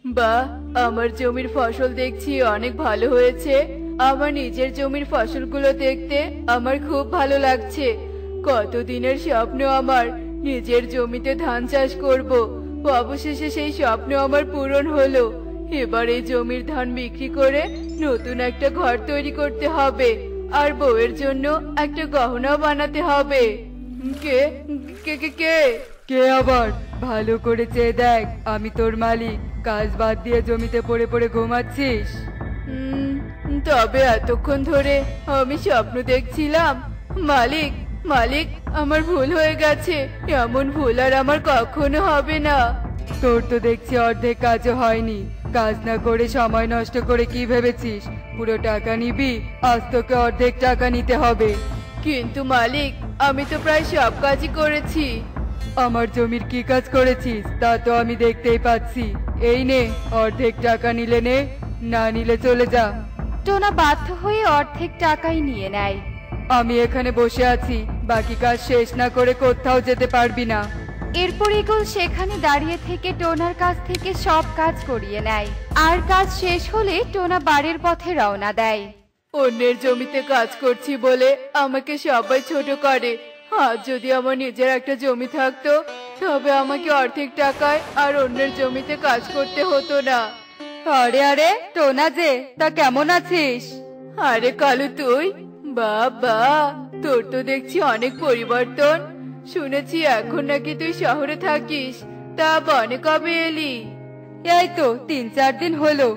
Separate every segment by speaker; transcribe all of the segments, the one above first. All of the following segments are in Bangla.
Speaker 1: বাহ, আমার জমির ফসল দেখছি অনেক ভালো হয়েছে। আমার নিজের জমির ফসলগুলো দেখতে আমার খুব ভালো লাগছে। কতদিনের স্বপ্ন আমার নিজের জমিতে ধান চাষ করব। অবশেষে সেই স্বপ্ন আমার পূরণ হলো। এবার এই জমির ধান বিক্রি করে নতুন একটা ঘর তৈরি করতে হবে, আর বউয়ের জন্য একটা গহনাও বানাতে হবে। কে কে কে কে
Speaker 2: কে আবার? ভালো করে চেয়ে দেখ, আমি তোর মালিক। কাজ বাদ দিয়ে জমিতে পড়ে পড়ে ঘুমাচ্ছিস?
Speaker 1: তবে এতক্ষণ ধরে আমি স্বপ্ন দেখছিলাম। মালিক, মালিক, আমার ভুল হয়ে গেছে। এমন ভুল আর আমার কখনো হবে না।
Speaker 2: তোর তো দেখছি অর্ধেক কাজও হয়নি। কাজ না করে সময় নষ্ট করে কি ভেবেছিস পুরো টাকা নিবি? আজ তোকে অর্ধেক টাকা নিতে হবে।
Speaker 1: কিন্তু মালিক, আমি তো প্রায় সব কাজই করেছি।
Speaker 2: আমার জমির কি কাজ করেছিস তা তো আমি দেখতেই পাচ্ছি। এই নে, অর্ধেক টাকা নিলে নে, না নিলে চলে যা।
Speaker 3: টোনা বাধ্য হয়ে অর্ধেক টাকাই নিয়ে নেয়।
Speaker 2: আমি এখানে বসে আছি, বাকি কাজ শেষ না করে কোথাও যেতে পারবি না।
Speaker 3: এরপর ইগল সেখানে দাঁড়িয়ে থেকে টোনার কাছ থেকে সব কাজ করিয়ে নেয়। আর কাজ শেষ হলে টোনা বাড়ির পথে রওনা দেয়।
Speaker 1: অন্যের জমিতে কাজ করছি বলে আমাকে সবাই ছোট করে। আজ যদি আমার নিজের একটা জমি থাকতো, তবে আমাকে অর্ধেক টাকায় আর অন্যের জমিতে কাজ করতে হতো না।
Speaker 2: আরে আরে, টোনা যে, তা কেমন আছিস?
Speaker 1: আরে কালু, তুই? বাবা, তোর তো দেখছি অনেক পরিবর্তন। শুনেছি এখন নাকি তুই শহরে থাকিস। তা বনে কবে এলি?
Speaker 2: এই তো 3-4 দিন হলো।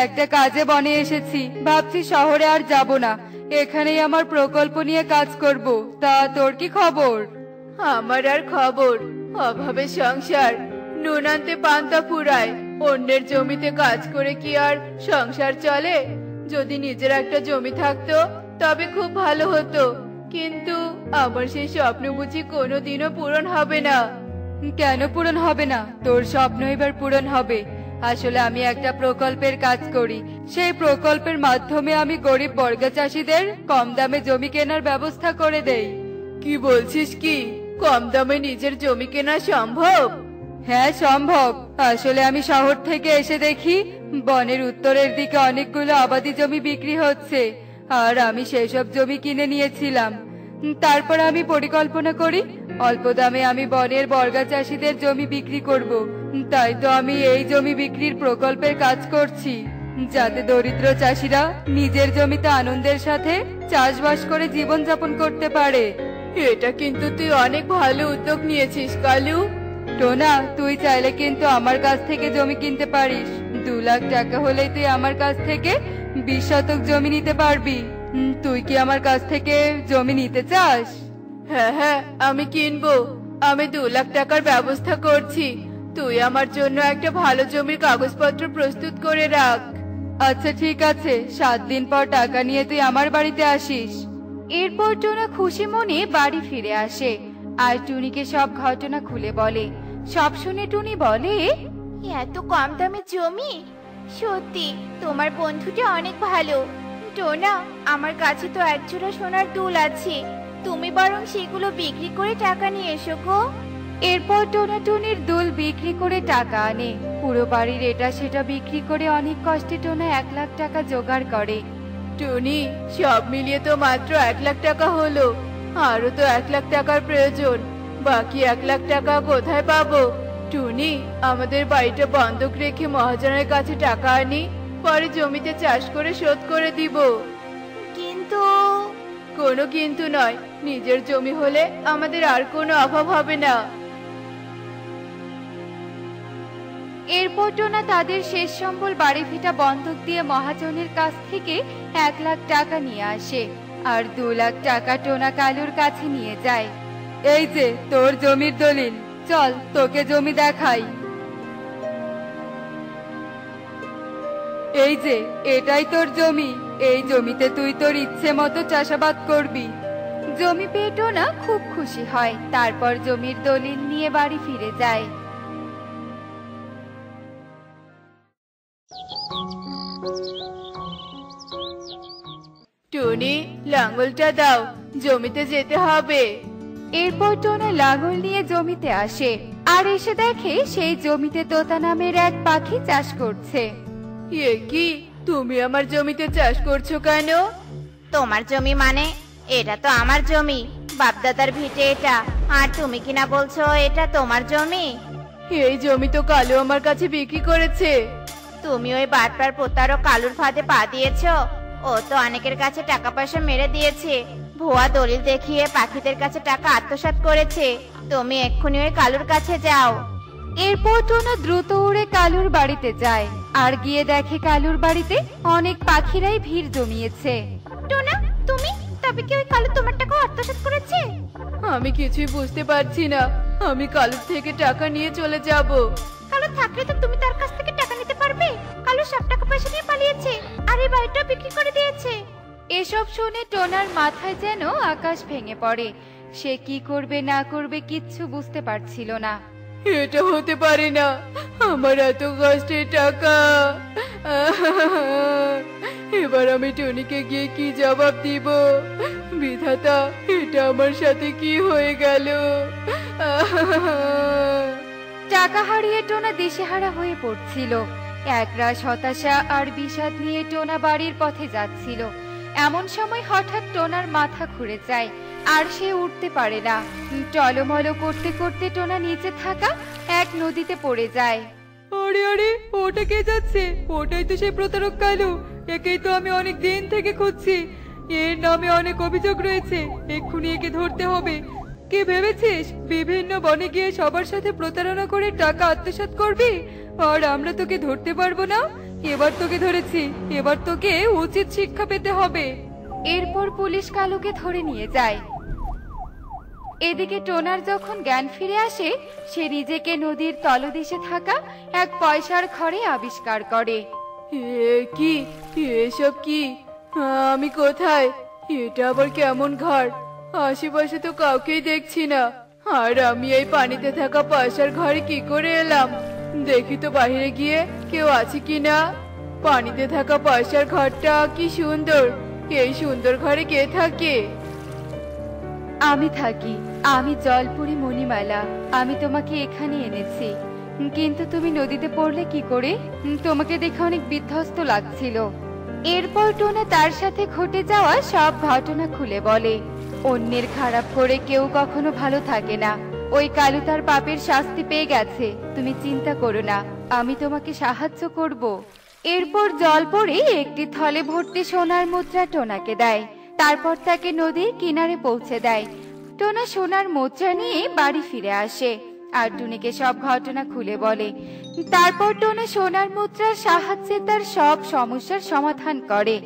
Speaker 2: একটা কাজে বনে এসেছি, ভাবছি শহরে আর যাব না, এখানেই আমার প্রকল্প নিয়ে কাজ করব। তা তোর কি খবর?
Speaker 1: আমার আর খবর, অভাবে সংসার। নুন আনতে পান্তা ফুরায়। অন্যের জমিতে কাজ করে কি আর সংসার চলে? যদি নিজের একটা জমি থাকতো তবে খুব ভালো হতো। কিন্তু আমার সেই স্বপ্ন বুঝি কোনোদিনও পূরণ হবে না।
Speaker 2: কেন পূরণ হবে না? তোর স্বপ্ন এবার পূরণ হবে। আসলে আমি একটা প্রকল্পের কাজ করি। সেই প্রকল্পের মাধ্যমে আমি গরিব বর্গা চাষীদের কম দামে জমি কেনার ব্যবস্থা করে দেই।
Speaker 1: কি বলছিস? কি কম দামে নিজের জমি কেনা সম্ভব?
Speaker 2: হ্যাঁ সম্ভব। আসলে আমি শহর থেকে এসে দেখি বনের উত্তরের দিকে অনেকগুলো আবাদি জমি বিক্রি হচ্ছে, আর আমি সেই সব জমি কিনে নিয়েছিলাম। তারপর আমি পরিকল্পনা করি অল্প দামে আমি বনের বর্গা চাষীদের জমি বিক্রি করব। তাই তো আমি এই জমি বিক্রির প্রকল্পের কাজ করছি, যাতে দরিদ্র চাষিরা নিজের জমিতে আনন্দের সাথে চাষবাস করে জীবন যাপন করতে পারে।
Speaker 1: এটা কিন্তু তুই অনেক ভালো উদ্যোগ নিয়েছিস কালু।
Speaker 2: টোনা, তুই চাইলে কিন্তু আমার কাছ থেকে জমি কিনতে পারিস। 2 লাখ টাকা হলেই তুই আমার কাছ থেকে 20 শতক জমি নিতে পারবি। তুই কি আমার কাছ থেকে জমি নিতে চাস?
Speaker 1: হ্যাঁ হ্যাঁ, আমি কিনবো। আমি 2 লাখ টাকার ব্যবস্থা করছি। তুই আমার জন্য একটা ভালো জমির কাগজপত্র প্রস্তুত করে রাখ।
Speaker 2: আচ্ছা ঠিক আছে, 7 দিন পর টাকা নিয়ে তুই আমার বাড়িতে আসিস।
Speaker 3: এরপর টোনা খুশি মনে বাড়ি ফিরে আসে আর টুনিকে সব ঘটনা খুলে বলে। সব শুনে টুনি বলে,
Speaker 4: এত কম দামে জমি? সত্যি তোমার বন্ধুটা অনেক ভালো। টোনা, আমার কাছে তো একজোড়া সোনার দুল আছে। তুমি বরং সেগুলো বিক্রি করে টাকা নিয়ে এসো গো।
Speaker 3: এরপর টোনা টুনির দুল বিক্রি করে টাকা আনে। পুরো বাড়ির এটা সেটা বিক্রি করে অনেক কষ্টে টোনা 1 লাখ টাকা জোগাড় করে।
Speaker 1: টুনি, সব মিলিয়ে তো মাত্র 1 লাখ টাকা হলো। আরো তো 1 লাখ টাকার প্রয়োজন। বাকি 1 লাখ টাকা কোথায় পাবো? টুনি, আমাদের বাড়িটা বন্ধক রেখে মহাজনের কাছে টাকা আনি, পরে জমিতে চাষ করে শোধ করে দিব।
Speaker 4: কিন্তু
Speaker 1: কোনো কিন্তু নয়। নিজের জমি হলে আমাদের আর কোনো অভাব হবে না।
Speaker 3: এরপর টোনা তাদের শেষ সম্বল বাড়ি ভিটা বন্ধক দিয়ে মহাজনের কাছ থেকে 1 লাখ টাকা নিয়ে আসে আর 2 লাখ টাকা টোনা কালুর কাছে নিয়ে যায়।
Speaker 2: এই যে তোর জমির দলিল, চল তোকে জমি দেখাই। এই যে এটাই তোর জমি। এই জমিতে তুই তোর ইচ্ছে মতো চাষাবাদ করবি।
Speaker 3: জমি পেয়ে টোনা খুব খুশি হয়। তারপর জমির দলিল নিয়ে বাড়ি ফিরে যায়।
Speaker 1: টুনি, লাঙ্গলটা দাও, জমিতে যেতে হবে।
Speaker 3: এরপর টোনা লাঙল নিয়ে জমিতে আসে আর এসে দেখে সেই জমিতে তোতা নামের এক পাখি চাষ করছে।
Speaker 1: এ কি, তুমি আমার জমিতে চাষ করছো কেন?
Speaker 4: তোমার জমি মানে? এটা তো আমার জমি, বাপদাদার ভিটে এটা। আর তুমি কিনা বলছো এটা তোমার জমি?
Speaker 1: এই জমি তো কালু আমার কাছে বিক্রি করেছে।
Speaker 4: তুমি ওই বাটপার প্রতারক কালুর ফাঁদে পা দিয়েছো। ও তো অনেকের কাছে টাকা পয়সা মেরে দিয়েছে, ভুয়া দলিল দেখিয়ে পাখিদের কাছে টাকা আত্মসাৎ করেছে। তুমি এক্ষুনি ওই কালুর কাছে যাও।
Speaker 3: এরপর টোনা দ্রুত উড়ে কালুর বাড়িতে যায় আর গিয়ে দেখে কালুর বাড়িতে অনেক পাখিরাই ভিড় জমিয়েছে।
Speaker 4: টোনা, তুমি তবে কি ওই কালু তোমার টাকা আত্মসাৎ করেছে?
Speaker 1: আমি কিছুই বুঝতে পারছি না। আমি কালুর থেকে টাকা নিয়ে চলে যাব।
Speaker 4: কালু থাকলে তো তুমি তার কাছ থেকে টাকা নিতে পারবে। কালু সব টাকা পয়সা নিয়ে পালিয়েছে আর এই বাড়িটা বিক্রি করে দিয়েছে।
Speaker 3: এসব শুনে টোনার মাথায় যেন আকাশ ভেঙে পড়ে। সে কি করবে না করবে কিচ্ছু বুঝতে পারছিল না।
Speaker 1: এটা হতে পারে না, আমার এত কষ্টের টাকা। এবার আমি টনিকে গিয়ে কি জবাব দিব? বিধাতা, এটা আমার সাথে কি হয়ে গেল?
Speaker 3: টাকা হারিয়ে টোনা দিশেহারা হয়ে পড়ছিল। একরাশ হতাশা আর বিষাদ নিয়ে টোনা বাড়ির পথে যাচ্ছিল। এমন সময় হঠাৎ টোনার মাথা ঘুরে যায় আর সে উঠতে পারে না। টলমল করতে করতে টোনা নিচে থাকা এক নদীতে পড়ে যায়।
Speaker 2: আরে আরে, ওটা কে যাচ্ছে? ওটাই তো সেই প্রতারক কালু। একেই তো আমি অনেক দিন থেকে খুঁজছি। এর নামে অনেক অভিযোগ রয়েছে, এক্ষুনি একে ধরতে হবে। কে ভেবেছিস বিভিন্ন বনে গিয়ে সবার সাথে প্রতারণা করে টাকা আত্মসাৎ করবি আর আমরা তোকে ধরতে পারবো না? এবার তোকে ধরেছি, এবার তোকে উচিত শিক্ষা পেতে হবে।
Speaker 3: এরপর পুলিশ কালুকে ধরে নিয়ে যায়। এদিকে টোনার যখন জ্ঞান ফিরে আসে, সে নিজেকে নদীর তলদেশে থাকা এক পয়সার ঘরে আবিষ্কার করে।
Speaker 1: কি, এসব কি? আমি কোথায়? এটা আবার কেমন ঘর? আশেপাশে তো কাউকেই দেখছি না। আর আমি এই পানিতে থাকা পয়সার ঘরে কি করে এলাম? দেখি তো বাইরে গিয়ে কেউ আছে কিনা। পানিতে থাকা পয়সার ঘরটা কি সুন্দর! এই সুন্দর ঘরে কে থাকে?
Speaker 3: আমি থাকি, আমি জলপুরি মণিমালা। আমি তোমাকে এখানে এনেছি, কিন্তু তুমি নদীতে পড়লে কি করে? তোমাকে দেখে অনেক বিধ্বস্ত লাগছিল। এরপর টোনা তার সাথে ঘটে যাওয়া সব ঘটনা খুলে বলে। অন্যের খারাপ করে কেউ কখনো ভালো থাকে না। ওই কালু তার পাপের শাস্তি পেয়ে গেছে। তুমি চিন্তা করো না, আমি তোমাকে সাহায্য করব। এরপর জলপরি একটি থলে ভর্তি সোনার মুদ্রা টোনাকে দেয়। তারপর তাকে নদীর কিনারে পৌঁছে দেয়। টোনা সোনার মুদ্রা নিয়ে বাড়ি ফিরে আসে আর টুনিকে সব ঘটনা খুলে বলে। তারপর টোনা সোনার মুদ্রার সাহায্যে তার সব সমস্যার সমাধান করে।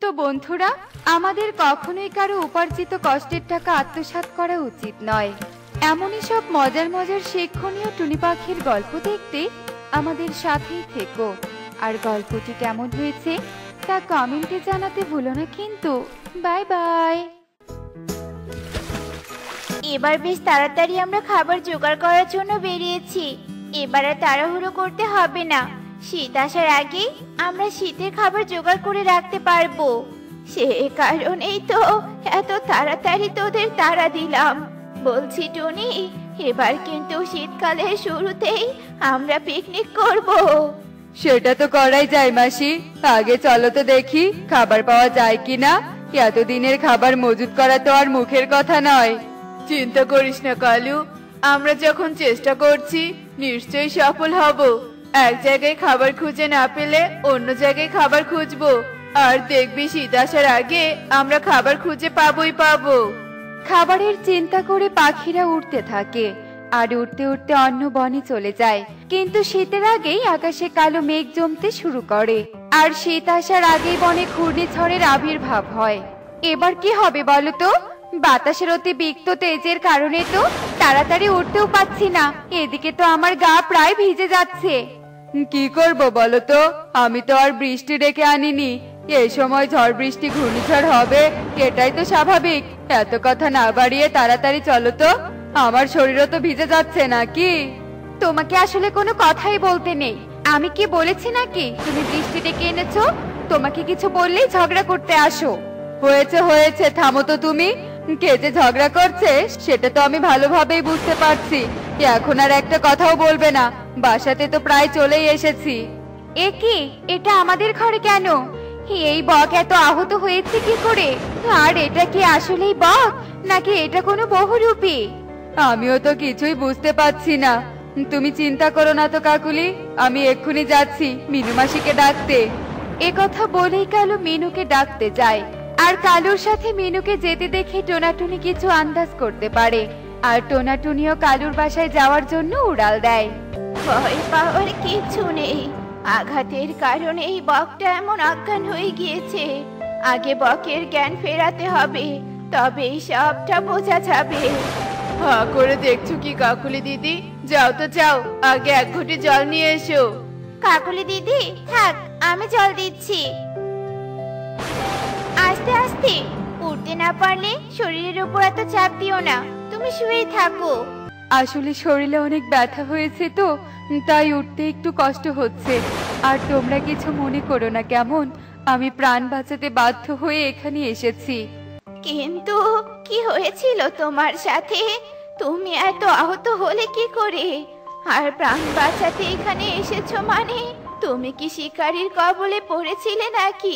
Speaker 3: তো বন্ধুরা, আমাদের কখনোই কারো উপার্জিত কষ্টের টাকা আত্মসাৎ করা উচিত নয়। এমনই সব মজার মজার শিক্ষণীয় টুনি পাখির গল্প দেখতে আমাদের সাথেই থেকো। আর গল্পটি কেমন হয়েছে তা কমেন্টে জানাতে ভুলো না কিন্তু। Bye bye.
Speaker 4: এবার বেশ তাড়াতাড়ি আমরা খাবার জোগাড় করার জন্য বেরিয়েছি। এবার আর তাড়াহুড়ো করতে হবে না। শীত আসার আগে আমরা শীতের খাবার জোগাড় করে রাখতে পারবো। সে কারণেই তো এত তাড়াতাড়ি তোদের তাড়া দিলাম। বলছি টুনি, এবার কিন্তু শীতকালের শুরুতেই আমরা পিকনিক করব।
Speaker 2: সেটা তো করাই যায় মাসি। আগে চলো তো দেখি খাবার পাওয়া যায় কিনা। এতদিনের খাবার মজুত করা তো আর মুখের কথা নয়।
Speaker 1: চিন্তা করিস না কালু, আমরা যখন চেষ্টা করছি নিশ্চয়ই সফল হব। এক জায়গায় খাবার খুঁজে না পেলে অন্য জায়গায় খাবার খুঁজবো, আর দেখবি শীত আসার আগে আমরা খাবার খুঁজে পাবোই পাবো।
Speaker 3: খাবারের চিন্তা করে পাখিরা উড়তে থাকে আর উড়তে উড়তে অন্য বনে চলে যায়। কিন্তু শীতের আগেই আকাশে কালো মেঘ জমতে শুরু করে আর শীত আসার আগেই বনে ঘূর্ণিঝড়ের আবির্ভাব হয়। এবার কি হবে বলো তো? বাতাসের অতিরিক্ত তেজের কারণে তো তাড়াতাড়ি উঠতেও পাচ্ছি না। এদিকে তো আমার গা প্রায় ভিজে যাচ্ছে।
Speaker 2: কি করব বলো তো? আমি তো আর বৃষ্টি ডেকে আনিনি। এই সময় ঝড় বৃষ্টি ঘূর্ণিঝড় হবে, এটাই তো স্বাভাবিক। এত কথা না বাড়িয়ে তাড়াতাড়ি চলো তো, আমার শরীরও তো ভিজে যাচ্ছে নাকি।
Speaker 3: তোমাকে আসলে কোনো কথাই বলতে নেই। আমি কি বলেছি নাকি তুমি বৃষ্টি ডেকে এনেছো? তোমাকে কিছু বললেই ঝগড়া করতে আসো।
Speaker 2: হয়েছে হয়েছে, থামো তো তুমি। কে যে ঝগড়া করছে সেটা তো আমি ভালোভাবেই বুঝতে পারছি। এখন আর একটা কথাও বলবে না, বাসাতে তো প্রায় চলেই এসেছি।
Speaker 3: এ কি, এটা আমাদের ঘরে কেন? এই বক এত আহত হয়েছে কি করে? আর এটা কি আসলেই বক নাকি এটা কোনো বহুরূপী?
Speaker 2: আমিও তো কিছুই বুঝতে পারছি না। তুমি চিন্তা করো না তো কাকুলি, আমি এক্ষুনি যাচ্ছি মিনু মাসিকে ডাকতে।
Speaker 3: এ কথা বলেই কালু মিনুকে ডাকতে যায়। আর কালুর সাথে মিনুকে যেতে দেখে টোনাটুনি কিছু আন্দাজ করতে পারে। আর টোনাটুনিও কালুর বাসায় যাওয়ার জন্য উড়াল দেয়।
Speaker 4: ভয় পাওয়ার কিছু নেই, আঘাতের কারণে এই বকটা এমন অজ্ঞান হয়ে গিয়েছে। আগে বকের জ্ঞান ফেরাতে হবে, তবেই সবটা বোঝা যাবে।
Speaker 1: হা করে দেখছো কি কাকুলি দিদি? যাও তো যাও, আগে এক ঘটি জল নিয়ে এসো।
Speaker 4: কাকুলি দিদি থাক, আমি জল দিচ্ছি। আস্তে আস্তে, উঠতে না পারলে শরীরের উপর এত চাপ দিও না, তুমি শুয়েই থাকো।
Speaker 2: আসলে শরীরে অনেক ব্যথা হয়েছে তো, তাই উঠতে একটু কষ্ট হচ্ছে। আর তোমরা কিছু মনে করো না কেমন, আমি প্রাণ বাঁচাতে বাধ্য হয়ে এখানে এসেছি।
Speaker 4: কিন্তু কি হয়েছিল তোমার সাথে? তুমি এত আহত হলে কি করে? আর প্রাণ বাঁচাতে এখানে এসেছো মানে তুমি কি শিকারীর কবলে পড়েছিলে নাকি?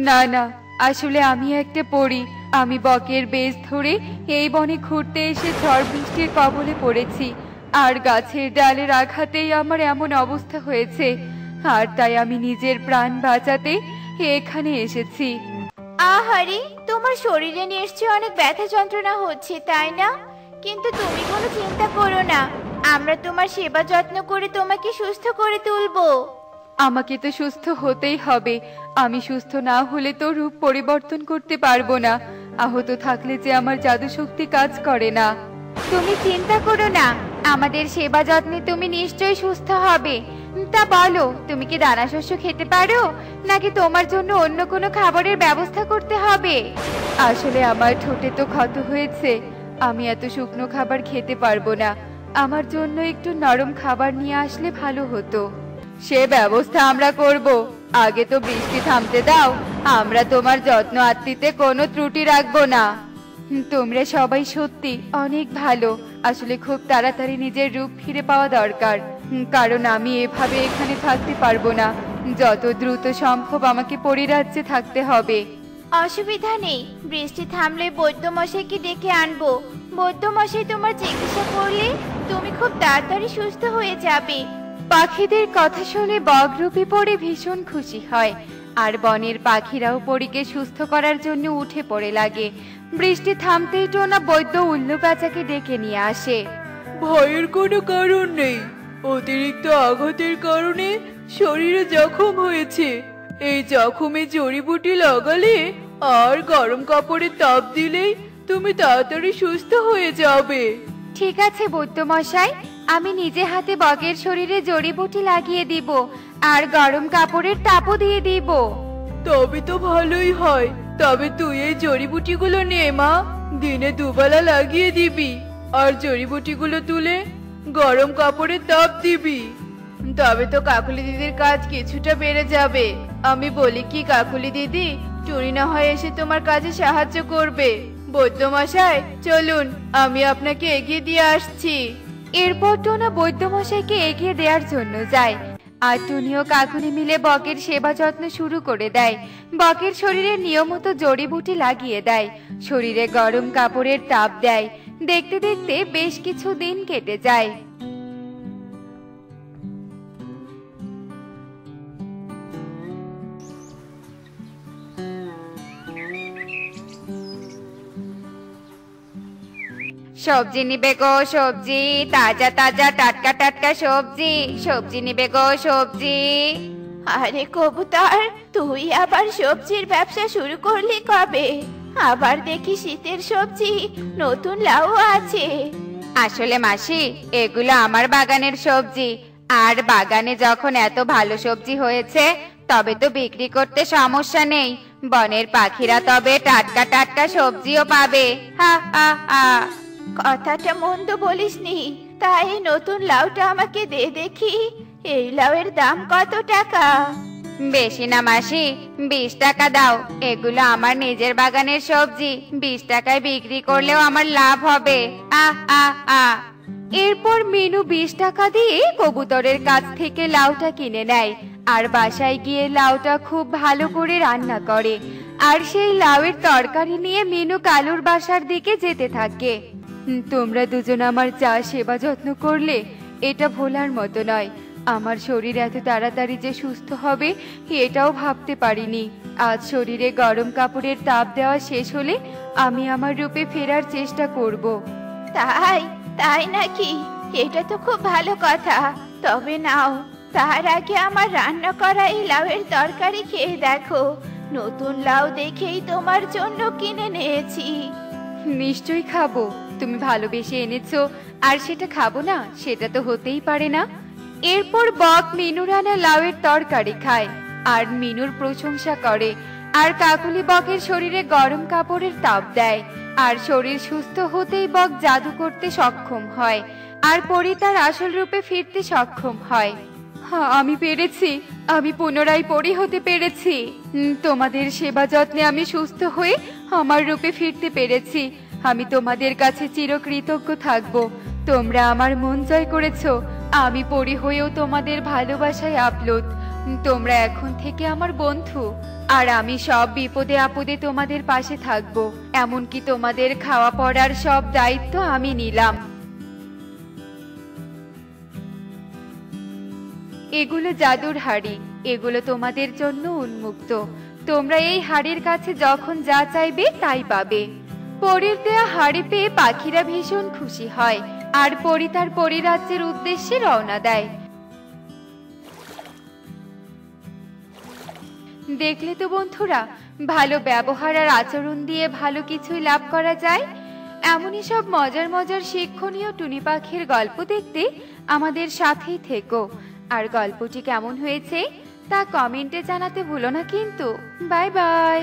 Speaker 2: না না, আসলে আমি একটা পরী। আমি বকের বেশ ধরে এই বনে ঘুরতে এসে ঝড় বৃষ্টির কবলে পড়েছি। আর গাছের ডালের আঘাতেই আমার এমন অবস্থা হয়েছে। আর তাই আমি নিজের প্রাণ বাঁচাতে এখানে এসেছি।
Speaker 4: আহারে, তোমার শরীরে নিশ্চয়ই অনেক ব্যথা যন্ত্রণা হচ্ছে, তাই না? কিন্তু তুমি কোনো চিন্তা করো না, আমরা তোমার সেবা যত্ন করে তোমাকে সুস্থ করে তুলবো।
Speaker 2: আমাকে তো সুস্থ হতেই হবে। আমি সুস্থ না হলে তো রূপ পরিবর্তন করতে পারবো না। আহত থাকলে যে আমার জাদু শক্তি কাজ করে না।
Speaker 3: তুমি চিন্তা করো না, আমাদের সেবা যত্নে তুমি নিশ্চয়ই সুস্থ হবে। তা বলো, তুমি কি দানা শস্য খেতে পারো নাকি তোমার জন্য অন্য কোনো খাবারের ব্যবস্থা করতে হবে?
Speaker 2: আসলে আমার ঠোঁটে তো ক্ষত হয়েছে, আমি এত শুকনো খাবার খেতে পারবো না। আমার জন্য একটু নরম খাবার নিয়ে আসলে ভালো হতো। সে ব্যবস্থা আমরা করব, আগে তো বৃষ্টি থামতে দাও। আমরা তোমার যত্ন আত্মীতে কোনো ত্রুটি রাখবো না। তোমরা সবাই সত্যি অনেক ভালো। আসলে খুব তাড়াতাড়ি নিজের রূপ ফিরে পাওয়া দরকার, কারণ আমি এভাবে এখানে থাকতে পারবো না। যত দ্রুত সম্ভব আমাকে পরিরাজ্যে থাকতে হবে।
Speaker 4: অসুবিধা নেই, বৃষ্টি থামলে বৈদ্যমশাইকে ডেকে আনবো। বৈদ্যমশাই তোমার চিকিৎসা করলে তুমি খুব তাড়াতাড়ি সুস্থ হয়ে যাবে।
Speaker 3: পাখিদের কথা শুনে বগরূপী পড়ে ভীষণ খুশি হয়। আর বনের পাখিরাও পরীকে সুস্থ করার জন্য উঠে পড়ে লাগে। বৃষ্টি থামতেই টোনা বৈদ্য উল্লু গাছাকে ডেকে নিয়ে আসে।
Speaker 1: ভয়ের কোনো কারণ নেই, অতিরিক্ত আঘাতের কারণে শরীরে জখম হয়েছে। এই জখমে জড়িবুটি লাগালে আর গরম কাপড়ে তাপ দিলেই তুমি তাড়াতাড়ি সুস্থ হয়ে যাবে।
Speaker 3: ঠিক আছে বৈদ্য মশাই, আমি নিজে হাতে বগের শরীরে জড়িবুটি লাগিয়ে দিব আর গরম কাপড়ের তাপও দিয়ে দিব।
Speaker 1: তবে তো ভালোই হয়। তবে তুই এই জড়িবুটিগুলো নে মা, দিনে দুবেলা লাগিয়ে দিবি। আর জড়িবুটিগুলো তুলে গরম কাপড়ে তাপ দিবি। তবে তো কাকুলি দিদির কাজ কিছুটা বেড়ে যাবে। আমি বলি কি কাকুলি দিদি, টুনি না হয় এসে তোমার কাজে সাহায্য করবে। বৈদ্যমশাই চলুন, আমি আপনাকে এগিয়ে দিয়ে আসছি।
Speaker 3: এরপর টোনা বৈদ্য মশাইকে এগিয়ে দেওয়ার জন্য যায়। আর টুনি ও কাকুলি মিলে বকের সেবা যত্ন শুরু করে দেয়। বকের শরীরে নিয়মিত জড়িবুটি লাগিয়ে দেয়, শরীরে গরম কাপড়ের তাপ দেয়। দেখতে দেখতে বেশ কিছু দিন কেটে যায়। সবজি নিবে গো সবজি, তাজা তাজা টাটকা টাটকা সবজি। সবজি নিবে গো সবজি।
Speaker 4: আরে কবুতর, তুই আবার সবজির ব্যবসা শুরু করলি কবে? আবার দেখি শীতের সবজি, নতুন লাউ আছে।
Speaker 3: আসলে মাসি, এগুলো আমার বাগানের সবজি। আর বাগানে যখন এত ভালো সবজি হয়েছে তবে তো বিক্রি করতে সমস্যা নেই। বনের পাখিরা তবে টাটকা টাটকা সবজিও পাবে। হা হা হা।
Speaker 4: কথাটা মন্দ বলিসনি। তাই নতুন লাউটা আমাকে দে দেখি। এই লাউয়ের দাম কত টাকা?
Speaker 3: বেশি না মাসি, 20 টাকা দাও। এগুলো আমার নিজের বাগানের সবজি, 20 টাকায় বিক্রি করলেও আমার লাভ হবে। আহ আহ আহ। এরপর মিনু 20 টাকা দিয়ে কবুতরের কাছ থেকে লাউটা কিনে নেয় আর বাসায় গিয়ে লাউটা খুব ভালো করে রান্না করে। আর সেই লাউয়ের তরকারি নিয়ে মিনু কালুর বাসার দিকে যেতে থাকে। তোমরা দুজন আমার যা সেবা যত্ন করলে এটা ভোলার মতো নয়। আমার শরীর এত তাড়াতাড়ি যে সুস্থ হবে এটাও ভাবতে পারিনি। আজ শরীরে গরম কাপড়ের তাপ দেওয়া শেষ হলে আমি আমার রূপে ফেরার চেষ্টা করব।
Speaker 4: তাই তাই নাকি? এটা তো খুব ভালো কথা। তবে নাও, তার আগে আমার রান্না করা এই লাউয়ের তরকারি খেয়ে দেখো। নতুন লাউ দেখেই তোমার জন্য কিনে নিয়েছি।
Speaker 3: নিশ্চয়ই খাবো, তুমি ভালোবেসে এনেছো আর সেটা খাবো না সেটা তো হতেই পারে না। এরপর বক মিনুর আনা লাউয়ের তরকারি খায় আর মিনুর প্রশংসা করে। আর কাকুলি বকের শরীরে গরম কাপড়ের তাপ দেয় আর শরীর সুস্থ হতেই বক জাদু করতে সক্ষম হয় আর পরি তার আসল রূপে ফিরতে সক্ষম হয়। হ্যাঁ, আমি পেরেছি, আমি পুনরায় পরি হতে পেরেছি। তোমাদের সেবা যত্নে আমি সুস্থ হয়ে আমার রূপে ফিরতে পেরেছি। আমি তোমাদের কাছে চিরকৃতজ্ঞ থাকবো। তোমরা আমার মন জয় করেছো। আমি পরি হয়েও তোমাদের ভালোবাসায় আপ্লুত। তোমরা এখন থেকে আমার বন্ধু আর আমি সব বিপদে আপদে তোমাদের পাশে থাকবো। এমনকি তোমাদের খাওয়া পড়ার সব দায়িত্ব আমি নিলাম। এগুলো জাদুর হাড়ি, এগুলো তোমাদের জন্য উন্মুক্ত। তোমরা এই হাড়ির কাছে যখন যা চাইবে তাই পাবে। পরীর দেয়া হাড়ি পেয়ে পাখিরা ভীষণ খুশি হয় আর পরি তার পরিরাজ্যের উদ্দেশ্যে রওনা দেয়। দেখলে তো বন্ধুরা, ভালো ব্যবহার আর আচরণ দিয়ে ভালো কিছুই লাভ করা যায়। এমনই সব মজার মজার শিক্ষণীয় টুনি পাখির গল্প দেখতে আমাদের সাথেই থেকো। আর গল্পটি কেমন হয়েছে তা কমেন্টে জানাতে ভুলো না কিন্তু। Bye bye.